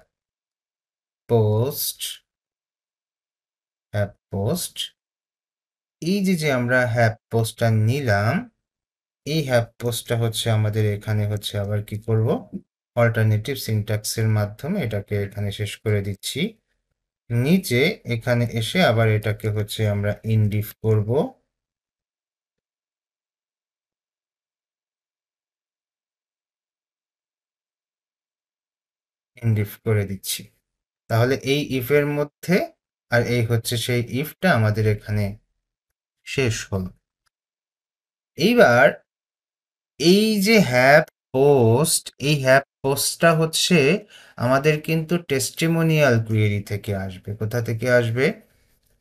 পোস্ট, হ্যাভ পোস্ট। এই যে আমরা হ্যাভ পোস্টটা নিলাম, এই হ্যাভ পোস্টটা হচ্ছে আমাদের এখানে হচ্ছে আবার কি করব, অল্টারনেটিভ সিনট্যাক্সের মাধ্যমে এটাকে এখানে শেষ করে দিচ্ছি। নিচে এখানে এসে আবার এটাকে হচ্ছে আমরা ইনডিফ করব, ইনডিফ করে দিচ্ছি। তাহলে এই ইফের মধ্যে আর এই হচ্ছে সেই ইফটা আমাদের এখানে শেষ হলো। এইবার এই যে হ্যাভ পোস্ট, এই হ্যাভ পোস্টটা হচ্ছে আমাদের কিন্তু টেস্টিমোনিয়াল কুয়েরি থেকে আসবে। কোথা থেকে আসবে?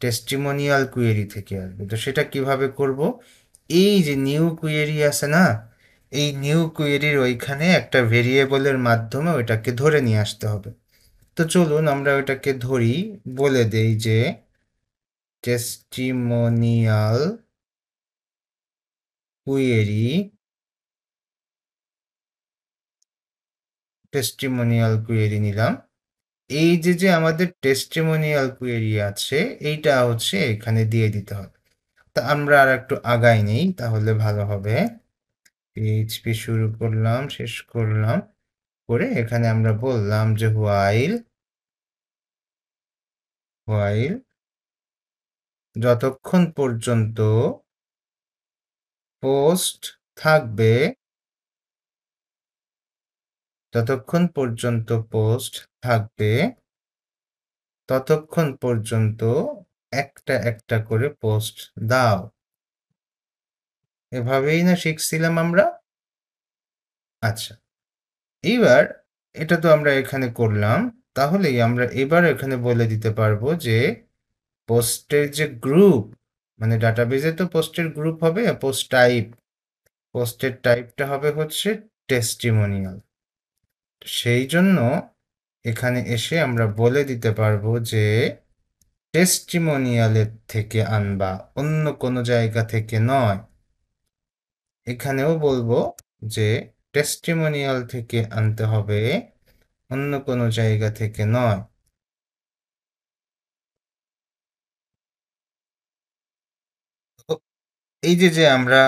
টেস্টিমোনিয়াল কুয়েরি থেকে আসবে। তো সেটা কিভাবে করব? এই যে নিউ কুয়েরি আছে না, এই নিউ কুয়েরির ওইখানে একটা ভেরিয়েবলের মাধ্যমে ওইটাকে ধরে নিয়ে আসতে হবে। তো চলুন আমরা ওইটাকে ধরি, বলে দেই যে টেস্টিমোনিয়াল কুয়েরি, টেস্টিমোনিয়াল কুয়েরি নিলাম। এই যে আমাদের টেস্টিমোনিয়াল কুয়েরি আছে, এইটা হচ্ছে এখানে দিয়ে দিতে হবে। তা আমরা আর একটু আগাই নেই, তাহলে ভালো হবে। পিএইচপি শুরু করলাম, শেষ করলাম, করে এখানে আমরা বললাম যে হোয়াইল, হোয়াইল যতক্ষণ পর্যন্ত পোস্ট থাকবে, যতক্ষণ পর্যন্ত পোস্ট থাকবে ততক্ষণ পর্যন্ত একটা একটা করে পোস্ট দাও। এভাবেই না শিখছিলাম আমরা? আচ্ছা, এইবার এটা তো আমরা এখানে করলাম, তাহলেই আমরা এবার এখানে বলে দিতে পারবো যে পোস্টের যে গ্রুপ, মানে ডাটাবেজে তো পোস্টের গ্রুপ হবে, পোস্ট টাইপ, পোস্টের টাইপটা হবে হচ্ছে টেস্টিমোনিয়াল। সেই জন্য এখানে এসে আমরা বলে দিতে পারবো যে টেস্টিমোনিয়ালের থেকে আনবা, অন্য কোনো জায়গা থেকে নয়। এখানেও বলবো যে টেস্টিমোনিয়াল থেকে আনতে হবে, অন্য কোনো জায়গা থেকে নয়। তো এই যে আমরা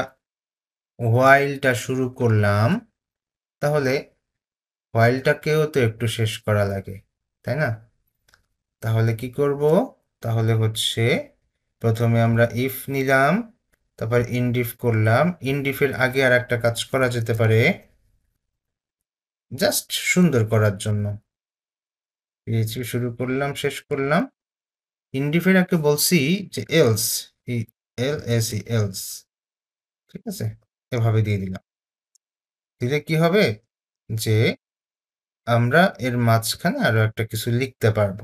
হোয়াইলটা শুরু করলাম, তাহলে হোয়াইলটাকেও তো একটু শেষ করা লাগে, তাই না? তাহলে কি করব? তাহলে হচ্ছে প্রথমে আমরা ইফ নিলাম, তারপর ইনডিফ করলাম। ইনডিফের আগে আর একটা কাজ করা যেতে পারে, জাস্ট সুন্দর করার জন্য। পিএইচপি শুরু করলাম, শেষ করলাম। ইনডিফের আগে বলছি যে else, L S E else, ঠিক আছে? এভাবে দিয়ে দিলাম। দিলে কি হবে? যে আমরা এর মাঝখানে আরো একটা কিছু লিখতে পারবো।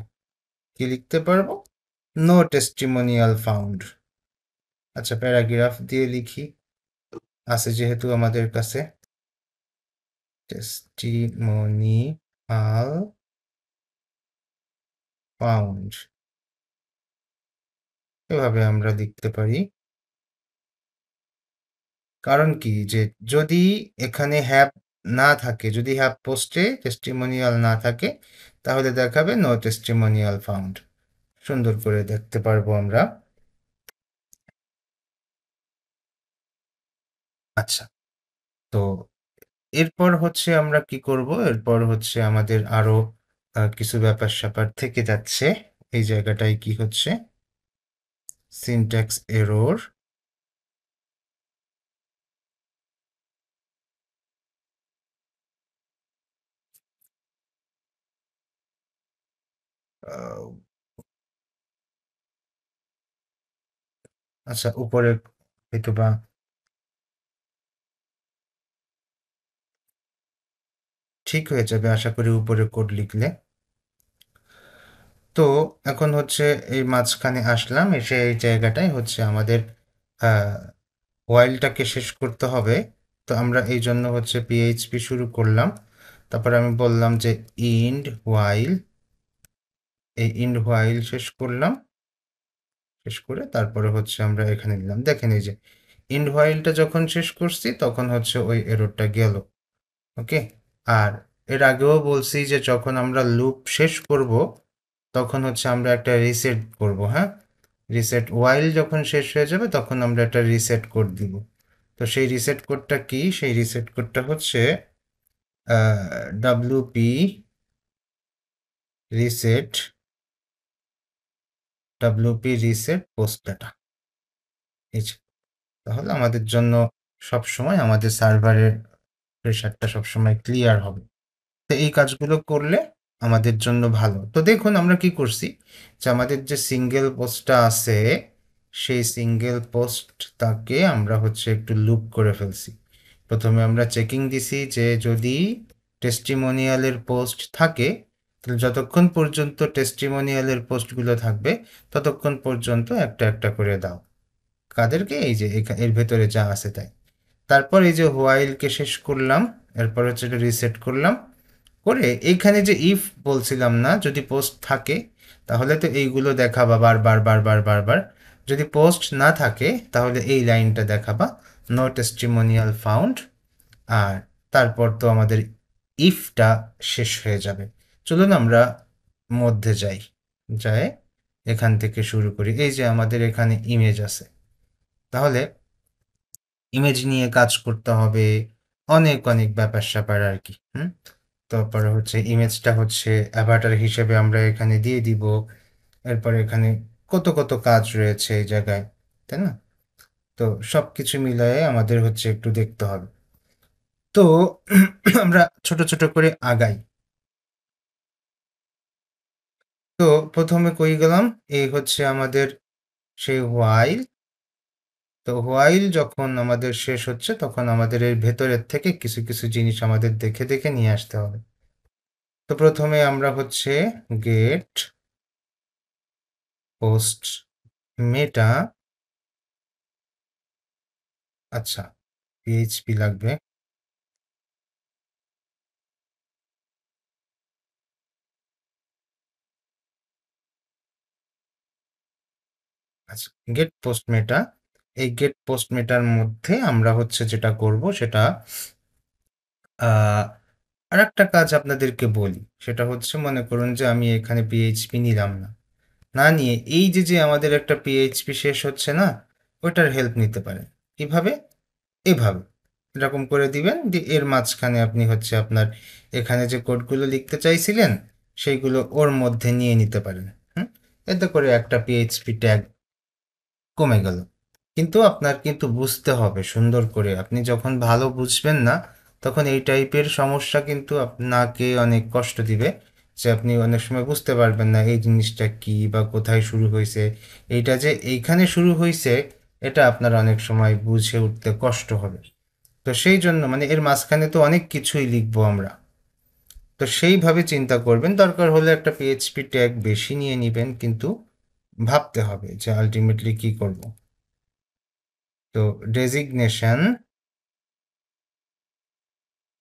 কি লিখতে পারবো? No testimonial found. আচ্ছা, প্যারাগ্রাফ দিয়ে লিখি, আছে যেহেতু আমাদের কাছে। টেস্টিমোনিয়াল ফাউন্ড, এভাবে আমরা লিখতে পারি। কারণ কি, যে যদি এখানে হ্যাভ না থাকে, যদি হ্যাভ পোস্টে টেস্টিমোনিয়াল না থাকে, তাহলে দেখাবে নো টেস্টিমোনিয়াল ফাউন্ড। সুন্দর করে দেখতে পারবো আমরা। আচ্ছা, তো এরপর হচ্ছে আমরা কি করব? এরপর হচ্ছে আমাদের আরো কিছু ব্যাপার স্যাপার থেকে যাচ্ছে। এই জায়গাটায় কি হচ্ছে? Syntax error. আচ্ছা, উপরে হয়তোবা ঠিক হয়ে যাবে আশা করি উপরে কোড লিখলে। তো এখন হচ্ছে এই মাঝখানে আসলাম, এসে এই জায়গাটায় হচ্ছে আমাদের ওয়াইলটাকে শেষ করতে হবে। তো আমরা এই জন্য হচ্ছে পিএইচপি শুরু করলাম, তারপর আমি বললাম যে ইন্ড ওয়াইল, এই ইন্ড ওয়াইল শেষ করলাম, শেষ করে তারপরে হচ্ছে আমরা এখানে দিলাম। দেখেন এই যে ইন্ড ওয়াইলটা যখন শেষ করছি তখন হচ্ছে ওই এররটা গেল। ওকে, আর এর আগেও বলছি যে যখন আমরা লুপ শেষ করব তখন হচ্ছে আমরা একটা রিসেট করব। হ্যাঁ, রিসেট ওয়াইল যখন শেষ হয়ে যাবে তখন আমরা একটা রিসেট কোড দিব। তো সেই রিসেট কোডটা কি? সেই রিসেট কোডটা হচ্ছে WP reset, WP reset post data. এই যে, তাহলে আমাদের জন্য সব সময় আমাদের সার্ভারের প্রেশারটা সবসময় ক্লিয়ার হবে। তো এই কাজগুলো করলে আমাদের জন্য ভালো। তো দেখুন আমরা কি করছি, যে আমাদের যে সিঙ্গেল পোস্টটা আছে সেই সিঙ্গেল পোস্টটাকে আমরা হচ্ছে একটু লুপ করে ফেলছি। প্রথমে আমরা চেকিং দিছি যে যদি টেস্টিমোনিয়ালের পোস্ট থাকে তাহলে যতক্ষণ পর্যন্ত টেস্টিমোনিয়ালের পোস্টগুলো থাকবে ততক্ষণ পর্যন্ত একটা একটা করে দাও। কাদেরকে? এই যে এর ভেতরে যা আছে তাই। তারপর এই যে হোয়াইলকে শেষ করলাম, এরপর হচ্ছে এটা রিসেট করলাম, করে এইখানে যে ইফ বলছিলাম না, যদি পোস্ট থাকে তাহলে তো এইগুলো দেখাবা বারবার বারবার বারবার, যদি পোস্ট না থাকে তাহলে এই লাইনটা দেখাবা নো টেস্টিমোনিয়াল ফাউন্ড। আর তারপর তো আমাদের ইফটা শেষ হয়ে যাবে। চলুন আমরা মধ্যে যাই, যায় এখান থেকে শুরু করি। এই যে আমাদের এখানে ইমেজ আছে, তাহলে ইমেজ নিয়ে কাজ করতে হবে, অনেক অনেক ব্যাপার স্যাপার আর কি। তারপরে হচ্ছে ইমেজটা হচ্ছে অ্যাভাটার হিসেবে আমরা এখানে দিয়ে দিব। এরপরে এখানে কত কত কাজ রয়েছে এই জায়গায়, তাই না? তো সব কিছু মিলায়ে আমাদের হচ্ছে একটু দেখতে হবে। তো আমরা ছোট ছোট করে আগাই। তো প্রথমে কই গেলাম, এই হচ্ছে আমাদের সেই হোয়াইল। তো হোয়াইল যখন আমাদের শেষ হচ্ছে তখন আমাদের এর ভেতরের থেকে কিছু কিছু জিনিস আমাদের দেখে দেখে নিয়ে আসতে হবে। তো প্রথমে আমরা হচ্ছে গেট পোস্ট মেটা, আচ্ছা পিএইচপি লাগবে, আচ্ছা গেট পোস্ট মেটা। এই গেট পোস্ট মেটার মধ্যে আমরা হচ্ছে যেটা করব সেটা আর একটা কাজ আপনাদেরকে বলি, সেটা হচ্ছে মনে করুন যে আমি এখানে পিএইচপি নিলাম না, না নিয়ে এই যে যে আমাদের একটা পিএইচপি শেষ হচ্ছে না, ওইটার হেল্প নিতে পারেন। কিভাবে? এভাবে এরকম করে দিবেন যে এর মাঝখানে আপনি হচ্ছে আপনার এখানে যে কোডগুলো লিখতে চাইছিলেন সেইগুলো ওর মধ্যে নিয়ে নিতে পারেন। হুম, এতে করে একটা পিএইচপি ট্যাগ কমে গেল। কিন্তু আপনার কিন্তু বুঝতে হবে সুন্দর করে, আপনি যখন ভালো বুঝবেন না তখন এই টাইপের সমস্যা কিন্তু আপনাকে অনেক কষ্ট দিবে, যে আপনি অনেক সময় বুঝতে পারবেন না এই জিনিসটা কি বা কোথায় শুরু হয়েছে। এইটা যে এইখানে শুরু হয়েছে এটা আপনার অনেক সময় বুঝে উঠতে কষ্ট হবে। তো সেই জন্য মানে এর মাঝখানে তো অনেক কিছুই লিখবো আমরা, তো সেইভাবে চিন্তা করবেন। দরকার হলে একটা পিএইচপি ট্যাগ বেশি নিয়ে নিবেন, কিন্তু ভাবতে হবে যে আলটিমেটলি কি করব। তো ডেজিগনেশন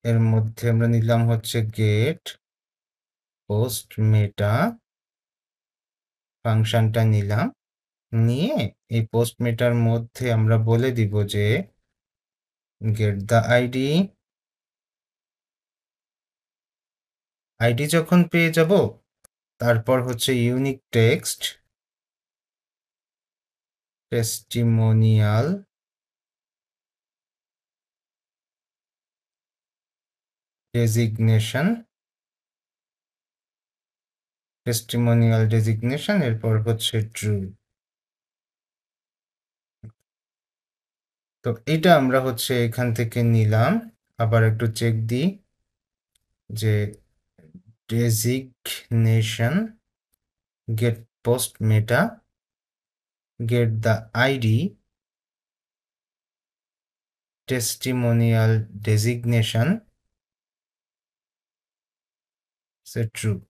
এর মধ্যে আমরা নিলাম হচ্ছে গেট পোস্ট মেটা ফাংশনটা নিলাম, নিয়ে এই পোস্ট মেটার মধ্যে আমরা বলে দিব যে গেট দ্য আইডি। আইডি যখন পেয়ে যাব তারপর হচ্ছে unique text testimonial designation, testimonial designation এরপর হচ্ছে ট্রু। তো এটা আমরা হচ্ছে এখান থেকে নিলাম। আবার একটু চেক দিই যে designation get post meta get the ID testimonial designation set true।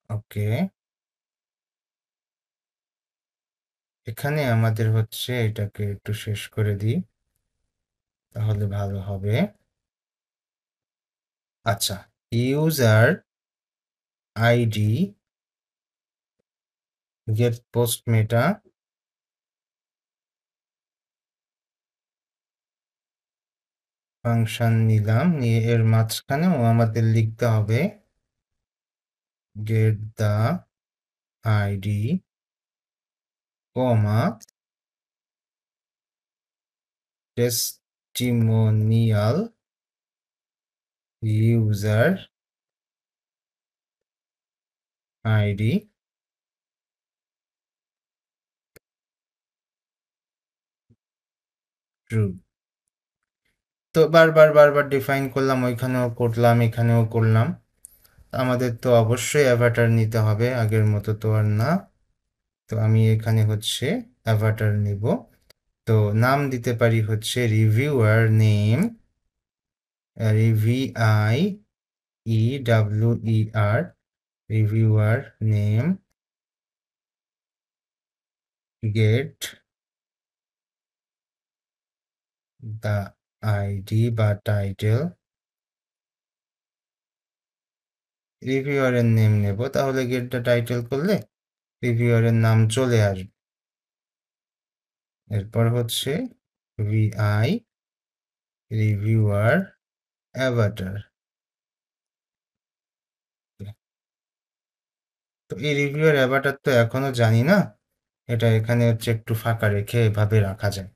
Okay, এখানে আমাদের হচ্ছে এটাকে একটু শেষ করে দিই, তাহলে ভালো হবে। আচ্ছা, user ID get post meta function নিলাম, নিয়ে এর মাঝখানেও আমাদের লিখতে হবে get the id comma testimonial user id true। তো বারবার বারবার ডিফাইন করলাম, ওইখানেও করলাম, এখানেও করলাম। আমাদের তো অবশ্যই অ্যাভাটার নিতে হবে, আগের মতো তো আর না। তো আমি এখানে হচ্ছে অ্যাভাটার নিব। তো নাম দিতে পারি হচ্ছে reviewer name, R E V I E W E R, reviewer name get the ID বা টাইটেল। রিভিউয়ারের নেম নেব, তাহলে গেট দ্য টাইটেল করলে রিভিউয়ারের নাম চলে আসবে। এরপর হচ্ছে ভিআই রিভিউয়ার অ্যাভাটার। তো এই রিভিউয়ার অ্যাভাটার তো এখনো জানি না, এটা এখানে হচ্ছে একটু ফাঁকা রেখে এভাবে রাখা যায়।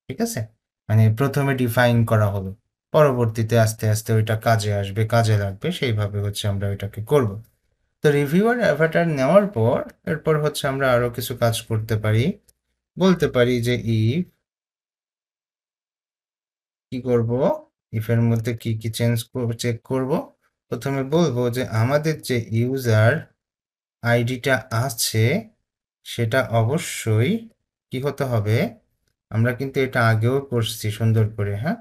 ঠিক আছে, মানে প্রথমে ডিফাইন করা হলো, পরবর্তীতে আস্তে আস্তে ওইটা কাজে আসবে, কাজে লাগবে, সেইভাবে হচ্ছে আমরা ওইটাকে করব। তো রিভিউয়ার অ্যাভাটার নেওয়ার পর এরপর হচ্ছে আমরা আরো কিছু কাজ করতে পারি। বলতে পারি যে ইফ, কি করব, ইফের মধ্যে কি কি চেক করব। প্রথমে বলবো যে আমাদের যে ইউজার আইডিটা আছে সেটা অবশ্যই কি হতে হবে, আমরা কিন্তু এটা আগেও করছি সুন্দর করে, হ্যাঁ,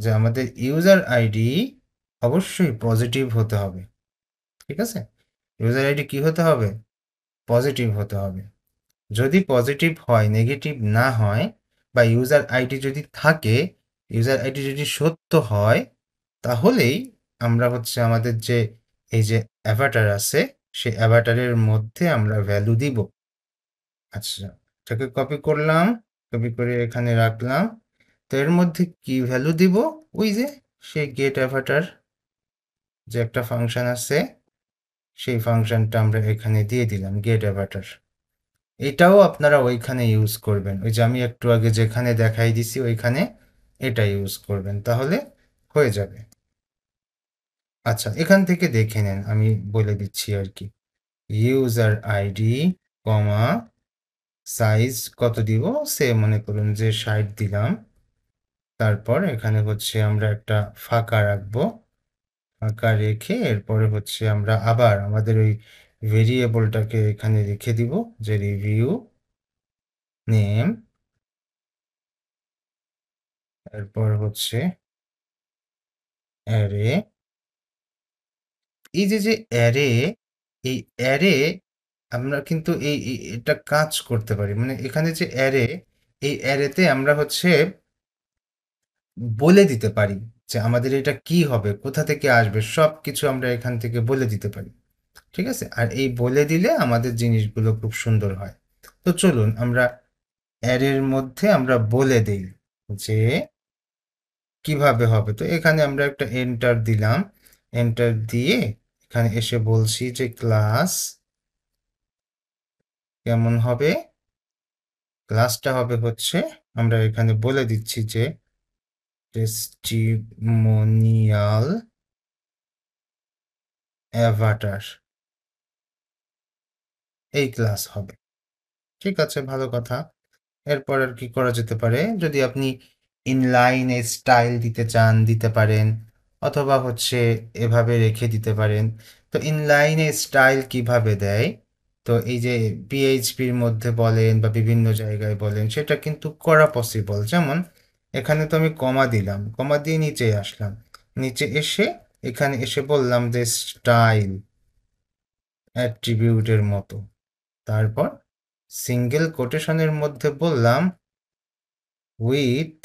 যে আমাদের ইউজার আইডি অবশ্যই পজিটিভ হতে হবে। ঠিক আছে, ইউজার আইডি কি হতে হবে, পজিটিভ হতে হবে। যদি পজিটিভ হয়, নেগেটিভ না হয়, বা ইউজার আইডি যদি থাকে, ইউজার আইডি যদি সত্য হয়, তাহলেই আমরা হচ্ছে আমাদের যে এই যে অ্যাভাটার আছে সেই অ্যাভাটারের মধ্যে আমরা ভ্যালু দিব। আচ্ছা, এটাকে কপি করলাম, কপি করে এখানে রাখলাম। তো এর মধ্যে কি ভ্যালু দিব, ওই যে সেই গেট অ্যাভাটার যে একটা ফাংশন আছে, সেই ফাংশনটা আমরা এখানে দিয়ে দিলাম, গেট অ্যাভাটার। এটাও আপনারা ওইখানে ইউজ করবেন, ওই যে আমি একটু আগে যেখানে দেখাই দিছি ওইখানে এটা ইউজ করবেন, তাহলে হয়ে যাবে। আচ্ছা, এখান থেকে দেখে নেন, আমি বলে দিচ্ছি আর কি। ইউজার আইডি কমা সাইজ কত দিব, সে মনে করুন যে 60 দিলাম। তারপর এখানে হচ্ছে আমরা একটা ফাঁকা রাখবো, ফাঁকা রেখে এরপরে হচ্ছে আমরা আবার আমাদের ওই ভেরিয়েবলটাকে এখানে রেখে দিব, যে রিভিউ নেম, এরপর হচ্ছে অ্যারে। এই যে অ্যারে, এই অ্যারে আমরা কিন্তু এটা কাজ করতে পারি, মানে এখানে যে অ্যারে, এই অ্যারেতে আমরা হচ্ছে বলে দিতে পারি যে আমাদের এটা কি হবে, কোথা থেকে আসবে, সব কিছু আমরা এখান থেকে বলে দিতে পারি। ঠিক আছে, আর এই বলে দিলে আমাদের জিনিসগুলো খুব সুন্দর হয়। তো চলুন আমরা অ্যারের মধ্যে আমরা বলে দেই যে কিভাবে হবে। তো এখানে আমরা একটা এন্টার দিলাম, এন্টার দিয়ে এখানে এসে বলছি যে ক্লাস কেমন হবে, ক্লাসটা হবে হচ্ছে, আমরা এখানে বলে দিচ্ছি যে টেস্টিমোনিয়াল অ্যাভাটার, এই ক্লাস হবে। ঠিক আছে, ভালো কথা। এরপর আর কি করা যেতে পারে, যদি আপনি ইনলাইনে স্টাইল দিতে চান দিতে পারেন, অথবা হচ্ছে এভাবে রেখে দিতে পারেন। তো ইনলাইনে স্টাইল কিভাবে দেয়, তো এই যে পিএইচপির মধ্যে বলেন বা বিভিন্ন জায়গায় বলেন, সেটা কিন্তু করা পসিবল। যেমন এখানে তো আমি কমা দিলাম, কমা দিয়ে নিচে আসলাম, নিচে এসে এখানে এসে বললাম যে স্টাইল, অ্যাট্রিবিউটের মতো। তারপর সিঙ্গেল কোটেশনের মধ্যে বললাম উইথ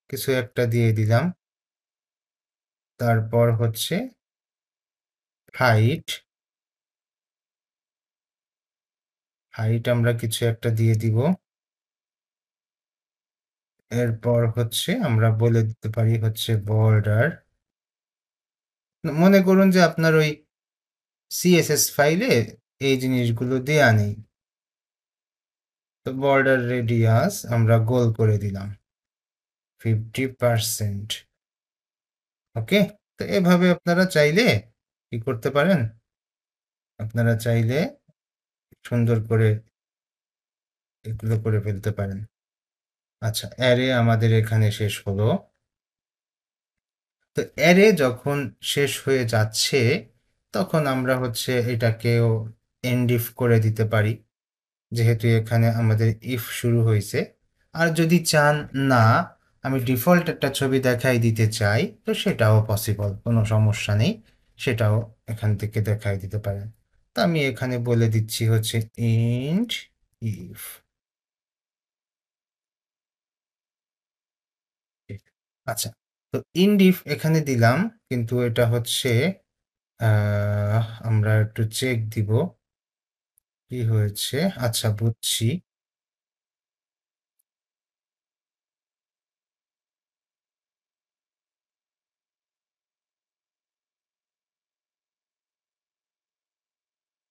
কিছু একটা দিয়ে দিলাম। তারপর হচ্ছে হাইট আমরা কিছু একটা দিয়ে দিব। এরপর হচ্ছে আমরা বলে দিতে পারি হচ্ছে বর্ডার। মনে করুন যে আপনার ওই সিএসএস ফাইলে এই জিনিসগুলো দেয়া নেই, তো বর্ডার রেডিয়াস আমরা গোল করে দিলাম 50%। ওকে, তো এভাবে আপনারা চাইলে কি করতে পারেন, আপনারা চাইলে সুন্দর করে এগুলো করে ফেলতে পারেন। আচ্ছা, অ্যারে আমাদের এখানে শেষ হলো। তো অ্যারে যখন শেষ হয়ে যাচ্ছে তখন আমরা হচ্ছে এটাকেও এন্ড ইফ করে দিতে পারি, যেহেতু এখানে আমাদের ইফ শুরু হয়েছে। আর যদি চান না আমি ডিফল্ট একটা ছবি দেখাই দিতে চাই, তো সেটাও পসিবল, কোনো সমস্যা নেই, সেটাও এখান থেকে দেখাই দিতে পারেন। তো আমি এখানে বলে দিচ্ছি হচ্ছে ইন্ট ইফ। আচ্ছা, তো ইন্ড ইফ এখানে দিলাম, কিন্তু এটা হচ্ছে আমরা একটু চেক দিব কি হয়েছে। আচ্ছা, বুঝছি।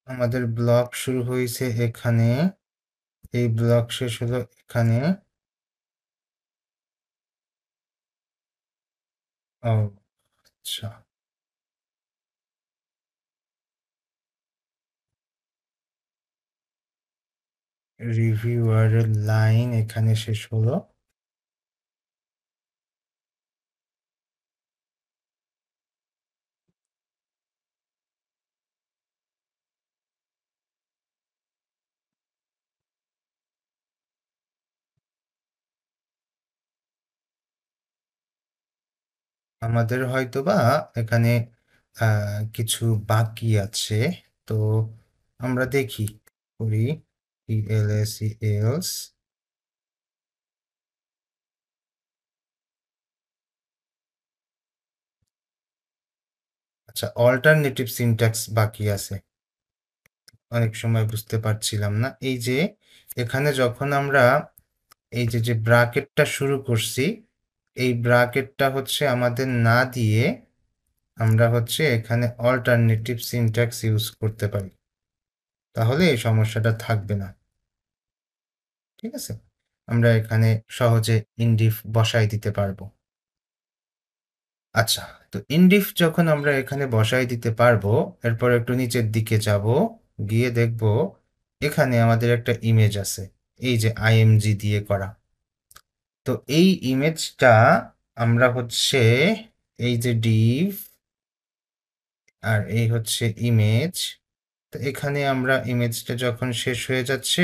আমাদের ব্লক শুরু হয়েছে এখানে, এই ব্লক শেষ হলো এখানে। ও আচ্ছা, রিভিউয়ারের লাইন এখানে শেষ হলো। আমাদের হয়তোবা এখানে কিছু বাকি আছে, তো আমরা দেখি করি এলএস এলস। আচ্ছা, অল্টারনেটিভ সিনট্যাক্স বাকি আছে, অনেক সময় বুঝতে পারছিলাম না। এই যে এখানে যখন আমরা এই যে ব্রাকেটটা শুরু করছি, এই ব্রাকেটটা হচ্ছে আমাদের না দিয়ে আমরা হচ্ছে এখানে অল্টারনেটিভ সিনট্যাক্স ইউজ করতে পারি, তাহলে এই সমস্যাটা থাকবে না। ঠিক আছে, আমরা এখানে সহজে ইনডিফ বসাই দিতে পারবো। আচ্ছা, তো ইনডিফ যখন আমরা এখানে বসাই দিতে পারবো, এরপর একটু নিচের দিকে যাব, গিয়ে দেখব এখানে আমাদের একটা ইমেজ আছে, এই যে আইএমজি দিয়ে করা। তো এই ইমেজটা আমরা হচ্ছে এই যে ডিভ আর এই হচ্ছে ইমেজ, তো এখানে আমরা ইমেজটা যখন শেষ হয়ে যাচ্ছে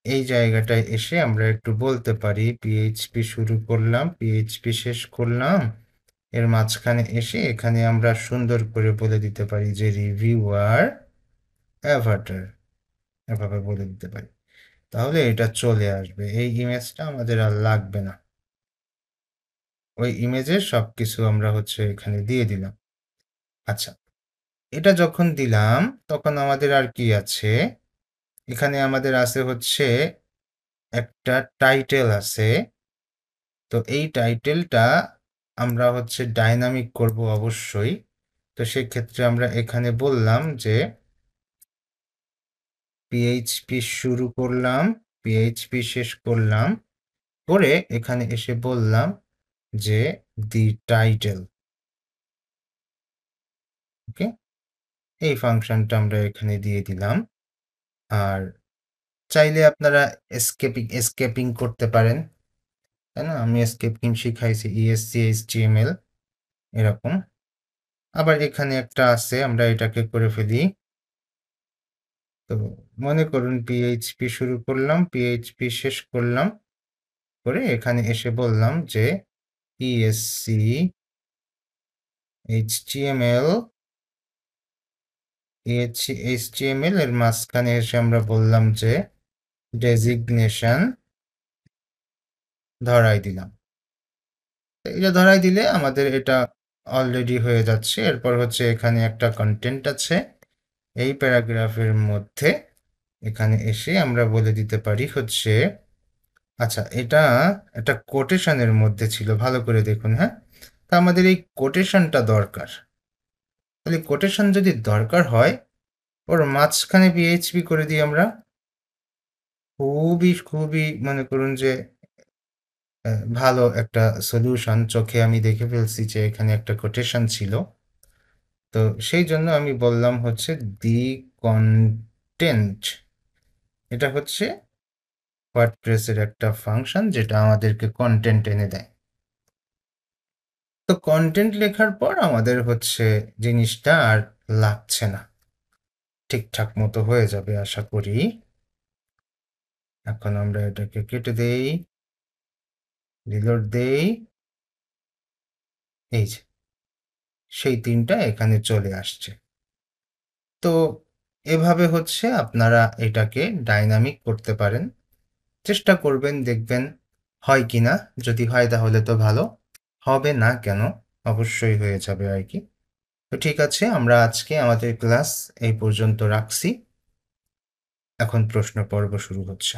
এই জায়গাটায় এসে আমরা একটু বলতে পারি পিএইচপি শুরু করলাম, পিএইচপি শেষ করলাম। এর মাঝখানে এসে এখানে আমরা সুন্দর করে বলে দিতে পারি যে রিভিউয়ার অ্যাভাটার, এভাবে বলে দিতে পারি। তাহলে এটা চলে আসবে, এই ইমেজটা আমাদের আর লাগবে না। ওই ইমেজের সবকিছু আমরা হচ্ছে এখানে দিয়ে দিলাম। আচ্ছা, এটা যখন দিলাম তখন আমাদের আর কি আছে, এখানে আমাদের আছে হচ্ছে একটা টাইটেল আছে। তো এই টাইটেলটা আমরা হচ্ছে ডাইনামিক করব অবশ্যই। তো সেক্ষেত্রে আমরা এখানে বললাম যে পিএইচপি শুরু করলাম, পিএইচপি শেষ করলাম, করে এখানে এসে বললাম যে দি টাইটেল। ওকে, এই ফাংশনটা আমরা এখানে দিয়ে দিলাম। আর চাইলে আপনারা এসকেপিং করতে পারেন, তাই না? আমি এসকেপিং শিখাইছি ইএসসি এইচটিএমএল এরকম। আবার এখানে একটা আছে, আমরা এটাকে করে ফেলি। তো মনে করুন পিএইচপি শুরু করলাম, পিএইচপি শেষ করলাম, করে এখানে এসে বললাম যে ইএসসি এইচটিএমএল HTML এর মাঝখানে এসে আমরা বললাম যে ডেজিগনেশন ধরাই দিলাম। এটা ধরাই দিলে আমাদের এটা অলরেডি হয়ে যাচ্ছে। এরপর হচ্ছে এখানে একটা কন্টেন্ট আছে, এই প্যারাগ্রাফের মধ্যে এখানে এসে আমরা বলে দিতে পারি হচ্ছে, আচ্ছা এটা একটা কোটেশনের মধ্যে ছিল, ভালো করে দেখুন। হ্যাঁ, তা আমাদের এই কোটেশনটা দরকার। তাহলে কোটেশন যদি দরকার হয়, ওর মাঝখানে পিএইচপি করে দিই আমরা। খুবই খুবই মনে করুন যে ভালো একটা সলিউশন। চোখে আমি দেখে ফেলছি যে এখানে একটা কোটেশন ছিল, তো সেই জন্য আমি বললাম হচ্ছে দি কন্টেন্ট। এটা হচ্ছে ওয়ার্ডপ্রেসের একটা ফাংশন যেটা আমাদেরকে কন্টেন্ট এনে দেয়। তো কন্টেন্ট লেখার পর আমাদের হচ্ছে জিনিসটা আর লাগছে না, ঠিকঠাক মতো হয়ে যাবে আশা করি। এখন আমরা এটাকে কেটে দেই, রিলোড দেই, এই যে সেই 3টা এখানে চলে আসছে। তো এভাবে হচ্ছে আপনারা এটাকে ডাইনামিক করতে পারেন। চেষ্টা করবেন, দেখবেন হয় কিনা। যদি হয় তাহলে তো ভালো, হবে না কেন, অবশ্যই হয়ে যাবে আর কি। তো ঠিক আছে, আমরা আজকে আমাদের ক্লাস এই পর্যন্ত রাখছি। এখন প্রশ্ন পর্ব শুরু হচ্ছে।